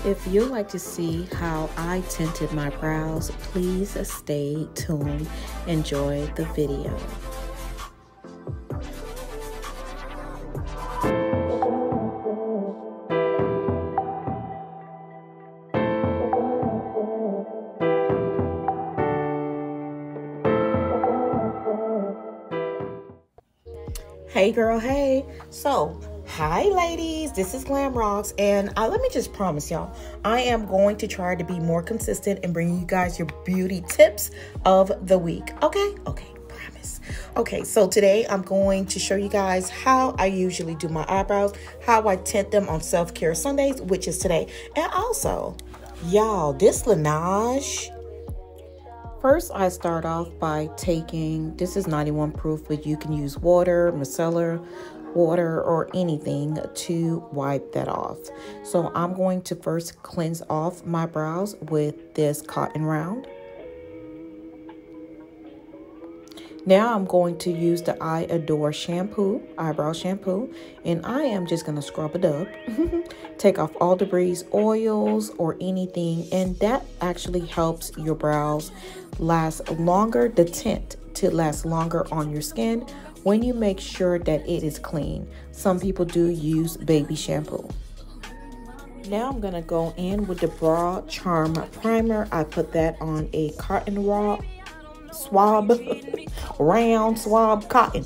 If you'd like to see how I tinted my brows, please stay tuned. Enjoy the video. Hey girl, hey. So, hi ladies, this is Glamrocs, and let me just promise y'all, I am going to try to be more consistent and bring you guys your beauty tips of the week. Okay, promise. Okay, so today I'm going to show you guys how I usually do my eyebrows, how I tint them on self-care Sundays, which is today. And also, y'all, this Laneige. First, I start off by taking, this is 91 proof, but you can use water, micellar water, or anything to wipe that off. So I'm going to first cleanse off my brows with this cotton round. Now I'm going to use the Eyebrow shampoo, and I am just going to scrub it up, take off all debris, oils, or anything, and that actually helps your brows last longer, the tint to last longer on your skin when you make sure that it is clean. Some people do use baby shampoo. Now I'm going to go in with the Brow Charm Primer. I put that on a cotton round swab cotton,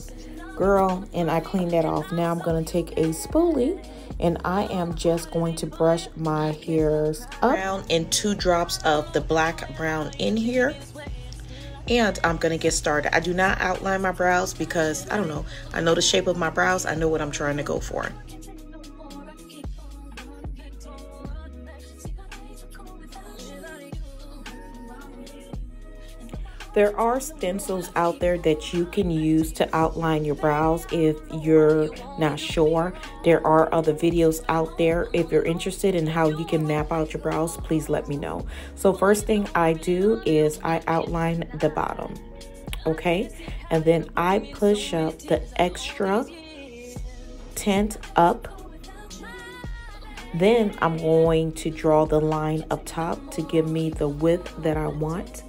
girl, and I clean that off. Now I'm going to take a spoolie and I am just going to brush my hairs up and 2 drops of the black brown in here, and I'm going to get started. I do not outline my brows because I don't know, I know the shape of my brows, I know what I'm trying to go for. There are stencils out there that you can use to outline your brows if you're not sure. There are other videos out there. If you're interested in how you can map out your brows, please let me know. So first thing I do is I outline the bottom, okay? And then I push up the extra tint up. Then I'm going to draw the line up top to give me the width that I want.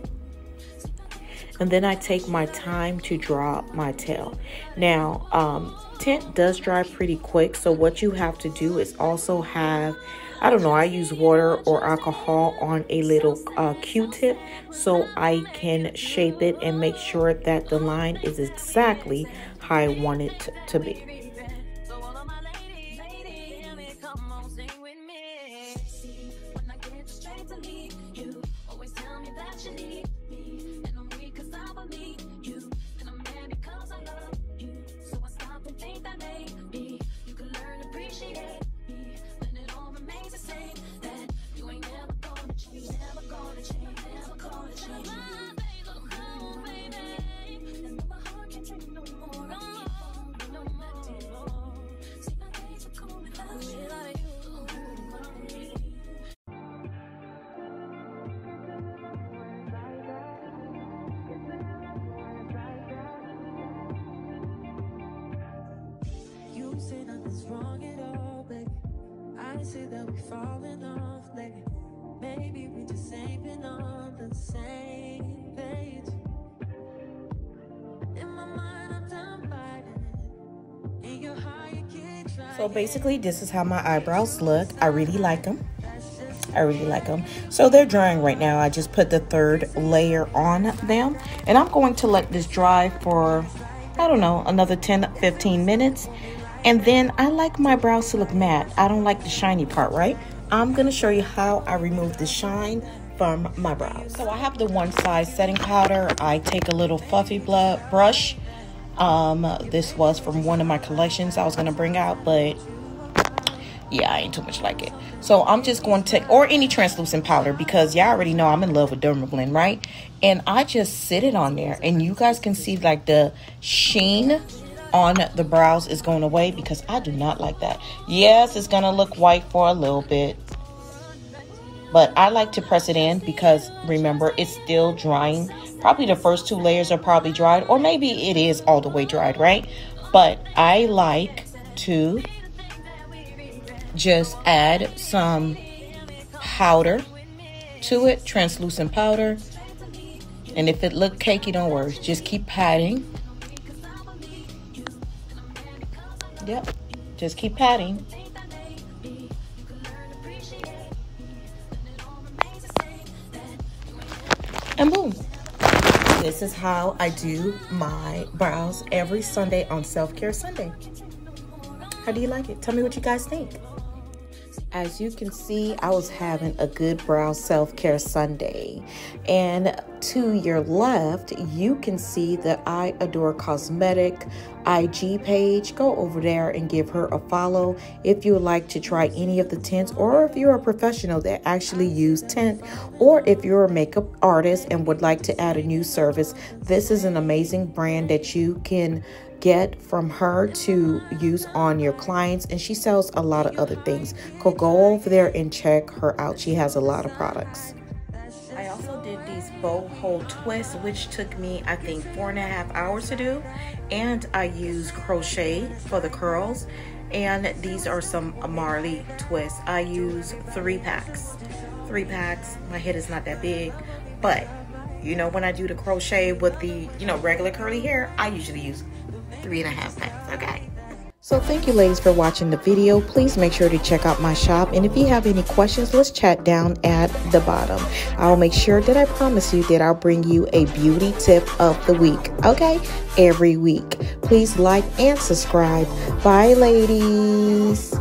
And then I take my time to draw my tail. Now, tint does dry pretty quick. So what you have to do is also have, I don't know, I use water or alcohol on a little Q-tip so I can shape it and make sure that the line is exactly how I want it to be. Say nothing's wrong at all, baby. I say that we falling off lately. Maybe we just ain't been on the same page. In my mind, I'm done biting. In your heart, you keep trying. So basically, this is how my eyebrows look. I really like them. So they're drying right now. I just put the 3rd layer on them, and I'm going to let this dry for, I don't know, another 10-15 minutes. And then I like my brows to look matte. I don't like the shiny part, right? I'm going to show you how I remove the shine from my brows. So I have the One Size setting powder. I take a little fluffy brush. This was from one of my collections I was going to bring out, but yeah, I ain't too much like it. So I'm just going to take, or any translucent powder, because y'all already know I'm in love with Dermablend, right? And I just sit it on there, and you guys can see like the sheen on the brows is going away, because I do not like that. Yes, it's gonna look white for a little bit, but I like to press it in because remember, it's still drying. Probably the first 2 layers are probably dried, or maybe it is all the way dried, right? But I like to just add some powder to it, translucent powder. And if it look cakey, don't worry, just keep patting. Yep, just keep patting. And boom. This is how I do my brows every Sunday on Self-Care Sunday. How do you like it? Tell me what you guys think. As you can see, I was having a good brow self-care Sunday. And to your left, you can see the I Adore Cosmetic IG page. Go over there and give her a follow if you would like to try any of the tints, or if you're a professional that actually use tint, or if you're a makeup artist and would like to add a new service. This is an amazing brand that you can get from her to use on your clients, and she sells a lot of other things. Go over there and check her out. She has a lot of products. I also did these bow hole twists, which took me, I think, 4.5 hours to do, and I use crochet for the curls. And these are some Marley twists. I use 3 packs. My head is not that big, but you know, when I do the crochet with the, you know, regular curly hair, I usually use 3.5 packs. Okay. So thank you, ladies, for watching the video. Please make sure to check out my shop, and if you have any questions, let's chat down at the bottom. I'll make sure that I promise you that I'll bring you a beauty tip of the week, okay, every week. Please like and subscribe. Bye, ladies.